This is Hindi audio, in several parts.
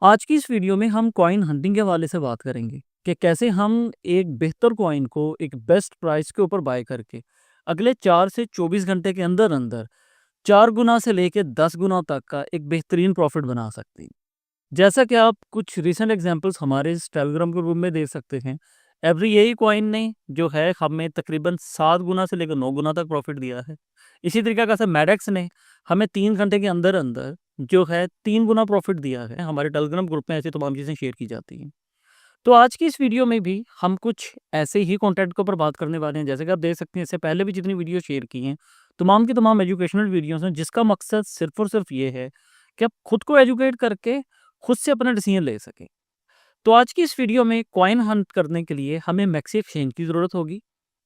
आज की इस वीडियो में हम कॉइन हंटिंग के हवाले से बात करेंगे कि कैसे हम एक बेहतर कॉइन को एक बेस्ट प्राइस के ऊपर बाय करके अगले 4 से 24 घंटे के अंदर अंदर 4 गुना से लेके 10 गुना तक का एक बेहतरीन प्रॉफिट बना सकते हैं। जैसा कि आप कुछ रीसेंट एग्जांपल्स हमारे इस टेलीग्राम के ग्रुप में देख सकते हैं। एवरी यही कॉइन ने जो है हमें तकरीबन 7 गुना से लेकर 9 गुना तक प्रॉफिट दिया है। इसी तरीके का मैडेक्स ने हमें 3 घंटे के अंदर अंदर जो है 3 गुना प्रॉफिट दिया है। हमारे टेलीग्राम ग्रुप में ऐसी तमाम चीज़ें शेयर की जाती हैं। तो आज की इस वीडियो में भी हम कुछ ऐसे ही कंटेंट के ऊपर बात करने वाले हैं। जैसे कि आप देख सकते हैं, इससे पहले भी जितनी वीडियो शेयर की हैं, तमाम की तमाम एजुकेशनल वीडियोस हैं, जिसका मकसद सिर्फ और सिर्फ ये है कि आप खुद को एजुकेट करके खुद से अपना डिसीजन ले सकें। तो आज की इस वीडियो में कॉइन हंट करने के लिए हमें मैक्सी एक्सचेंज की ज़रूरत होगी,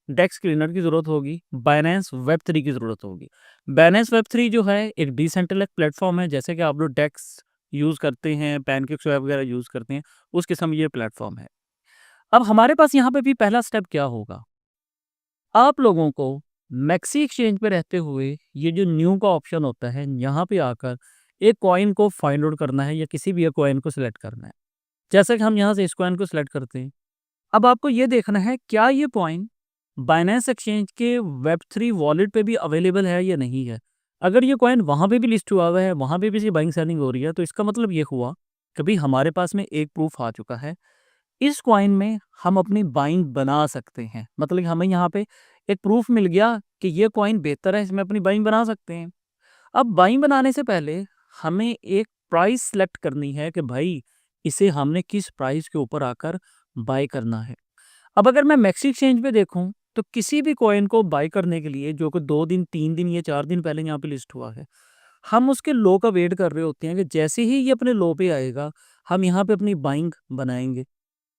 डेक्स क्लीनर की ज़रूरत होगी, बाइनेंस वेब 3 की ज़रूरत होगी। बाइनेंस वेब 3 जो है एक डिसेंट्रलाइज्ड प्लेटफॉर्म है। जैसे कि आप लोग डेक्स यूज़ करते हैं, पैनकेक्स वेब वगैरह यूज़ करते हैं, उस किस्म ये प्लेटफॉर्म है। अब हमारे पास यहाँ पे भी पहला स्टेप क्या होगा, आप लोगों को मैक्सी एक्सचेंज पे रहते हुए ये जो न्यू का ऑप्शन होता है, यहाँ पे आकर एक कॉइन को फाइंड आउट करना है या किसी भी एक कॉइन को सिलेक्ट करना है। जैसा कि हम यहाँ से इस कॉइन को सिलेक्ट करते हैं। अब आपको ये देखना है क्या ये कॉइन बाइनेंस एक्सचेंज के वेब 3 वॉलेट पे भी अवेलेबल है या नहीं है। अगर ये कॉइन वहाँ पे भी लिस्ट हुआ हुआ है, वहाँ पे भी इसकी बाइंग सेलिंग हो रही है, तो इसका मतलब ये हुआ कि भाई हमारे पास में एक प्रूफ आ चुका है। इस कॉइन में हम अपनी बाइंग बना सकते हैं। मतलब कि हमें यहाँ पे एक प्रूफ मिल गया कि ये कॉइन बेहतर है, इसमें अपनी बाइंग बना सकते हैं। अब बाइंग बनाने से पहले हमें एक प्राइस सेलेक्ट करनी है कि भाई इसे हमने किस प्राइस के ऊपर आकर बाय करना है। अब अगर मैं मैक्सी एक्सचेंज पे देखूं तो किसी भी कॉइन को बाय करने के लिए जो कि 2 दिन 3 दिन या 4 दिन पहले यहाँ पे लिस्ट हुआ है, हम उसके लो का वेट कर रहे होते हैं कि जैसे ही ये अपने लो पे आएगा हम यहाँ पे अपनी बाइंग बनाएंगे।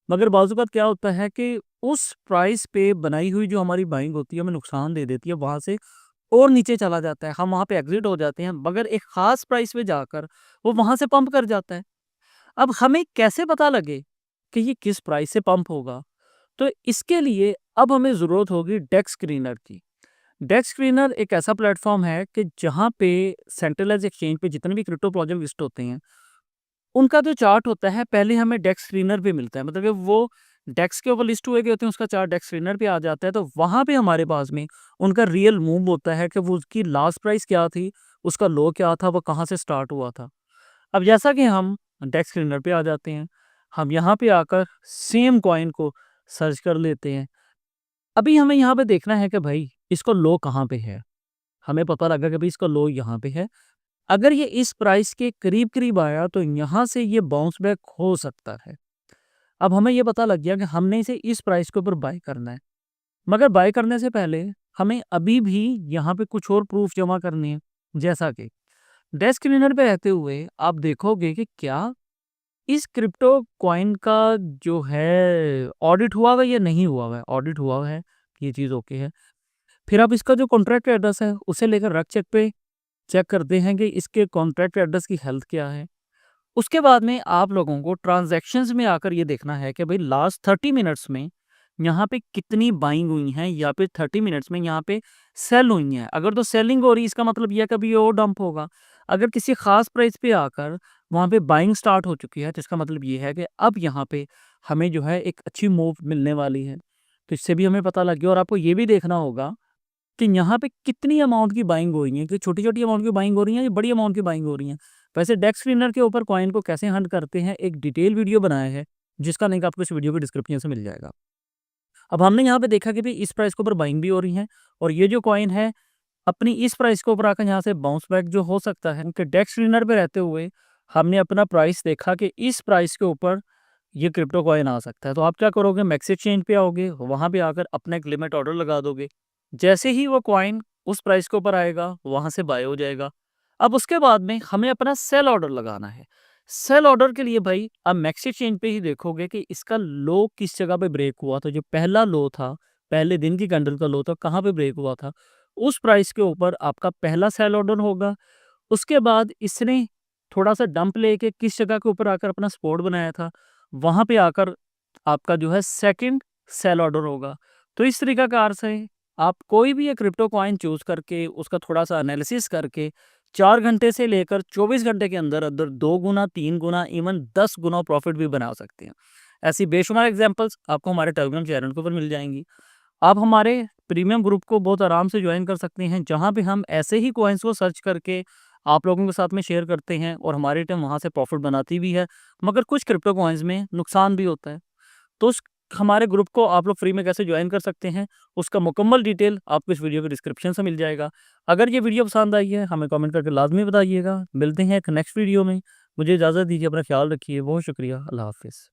मगर बाज़-औक़ात क्या होता है कि उस प्राइस पे बनाई हुई जो हमारी बाइंग होती है हमें नुकसान दे देती है, वहाँ से और नीचे चला जाता है, हम वहाँ पे एग्ज़िट हो जाते हैं, मगर एक ख़ास प्राइस पे जाकर वो वहाँ से पंप कर जाता है। अब हमें कैसे पता लगे कि ये किस प्राइस से पंप होगा? तो इसके लिए अब हमें ज़रूरत होगी डेक्स स्क्रीनर की। डेक्स स्क्रीनर एक ऐसा प्लेटफ़ॉर्म है कि जहाँ पे सेंट्रलाइज़्ड एक्सचेंज पे जितने भी क्रिप्टो प्रोजेक्ट लिस्ट होते हैं, उनका जो चार्ट होता है पहले हमें डेक्स स्क्रीनर पे मिलता है। मतलब कि वो डेक्स के ऊपर लिस्ट हुए गए होते हैं, उसका चार्ट डेक्स स्क्रीनर पे आ जाता है, तो वहाँ पे हमारे पास में उनका रियल मूव होता है कि वो उसकी लास्ट प्राइस क्या थी, उसका लो क्या था, वो कहाँ से स्टार्ट हुआ था। अब जैसा कि हम डेक्स स्क्रीनर पे आ जाते हैं, हम यहाँ पे आकर सेम कॉइन को सर्च कर लेते हैं। अभी हमें यहाँ पे देखना है कि भाई इसका लो कहाँ पे है। हमें पता लगा कि भाई इसका लो यहाँ पे है। अगर ये इस प्राइस के करीब-करीब आया तो यहाँ से ये बाउंस बैक हो सकता है। अब हमें ये पता लग गया कि हमने इसे इस प्राइस के ऊपर बाय करना है। मगर बाय करने से पहले हमें अभी भी यहाँ पे कुछ और प्रूफ जमा करने हैं। जैसा कि डेस्क क्लीनर पे रहते हुए आप देखोगे कि क्या इस क्रिप्टो कॉइन का जो है ऑडिट हुआ हुआ है या नहीं हुआ हुआ है। ऑडिट हुआ हुआ है, ये चीज़ ओके है। फिर आप इसका जो कॉन्ट्रैक्ट एड्रेस है उसे लेकर रख चेक पे चेक करते हैं कि इसके कॉन्ट्रैक्ट एड्रेस की हेल्थ क्या है। उसके बाद में आप लोगों को ट्रांज़ैक्शंस में आकर ये देखना है कि भई लास्ट 30 मिनट्स में यहाँ पे कितनी बाइंग हुई हैं या फिर 30 मिनट्स में यहाँ पे सेल हुई हैं। अगर तो सेलिंग हो रही है इसका मतलब ये है कि अभी ये और डंप होगा। अगर किसी ख़ास प्राइस पे आकर वहाँ पे बाइंग स्टार्ट हो चुकी है तो इसका मतलब ये है कि अब यहाँ पे हमें जो है एक अच्छी मूव मिलने वाली है। तो इससे भी हमें पता लग गया और आपको ये भी देखना होगा कि यहाँ पे कितनी अमाउंट की बाइंग हो रही है, कि छोटी-छोटी अमाउंट की बाइंग हो रही है या बड़ी अमाउंट की बाइंग हो रही है। वैसे डेक्स स्क्रीनर के ऊपर कॉइन को कैसे हंट करते हैं एक डिटेल वीडियो बनाया है, जिसका लिंक आपको इस वीडियो के डिस्क्रिप्शन से मिल जाएगा। अब हमने यहाँ पे देखा कि भई इस प्राइस के ऊपर बाइंग भी हो रही है और ये जो कॉइन है अपनी इस प्राइस के ऊपर आकर यहाँ से बाउंस बैक जो हो सकता है, कि डेक्स स्क्रीनर पे रहते हुए हमने अपना प्राइस देखा कि इस प्राइस के ऊपर ये क्रिप्टो कॉइन आ सकता है। तो आप क्या करोगे, मैक्सी एक्सचेंज पे आओगे, वहाँ पे आकर अपना एक लिमिट ऑर्डर लगा दोगे। जैसे ही वो कॉइन उस प्राइस के ऊपर आएगा, वहाँ से बाय हो जाएगा। अब उसके बाद में हमें अपना सेल ऑर्डर लगाना है। सेल ऑर्डर के लिए भाई आप मैक्सी एक्सचेंज पे ही देखोगे कि इसका लो किस जगह पे ब्रेक हुआ था। जो पहला लो था, पहले दिन की कैंडल का लो था, कहाँ पे ब्रेक हुआ था, उस प्राइस के ऊपर आपका पहला सेल ऑर्डर होगा। उसके बाद इसने थोड़ा-सा डंप लेके किस जगह के ऊपर आकर अपना सपोर्ट बनाया था, वहाँ पे आकर आपका जो है सेकंड सेल ऑर्डर होगा। तो इस तरीक़ाकार से आप कोई भी एक क्रिप्टो कॉइन चूज़ करके उसका थोड़ा-सा एनालिसिस करके 4 घंटे से लेकर 24 घंटे के अंदर-अंदर 2 गुना, 3 गुना, इवन 10 गुना प्रॉफ़िट भी बना सकते हैं। ऐसी बेशुमार एग्ज़ाम्पल्स आपको हमारे टेलीग्राम चैनल के ऊपर मिल जाएँगी। आप हमारे प्रीमियम ग्रुप को बहुत आराम से जॉइन कर सकते हैं, जहाँ पे हम ऐसे ही कॉइन्स को सर्च करके आप लोगों के साथ में शेयर करते हैं और हमारी टीम वहाँ से प्रॉफ़िट बनाती भी है। मगर कुछ क्रिप्टो कॉइन्स में नुकसान भी होता है। तो उस हमारे ग्रुप को आप लोग फ्री में कैसे ज्वाइन कर सकते हैं, उसका मुकम्मल डिटेल आपको इस वीडियो के डिस्क्रिप्शन से मिल जाएगा। अगर ये वीडियो पसंद आई है, हमें कमेंट करके लाज़मी बताइएगा। मिलते हैं एक नेक्स्ट वीडियो में। मुझे इजाज़त दीजिए, अपना ख़्याल रखिए। बहुत शुक्रिया। अल्लाह हाफ़िज़।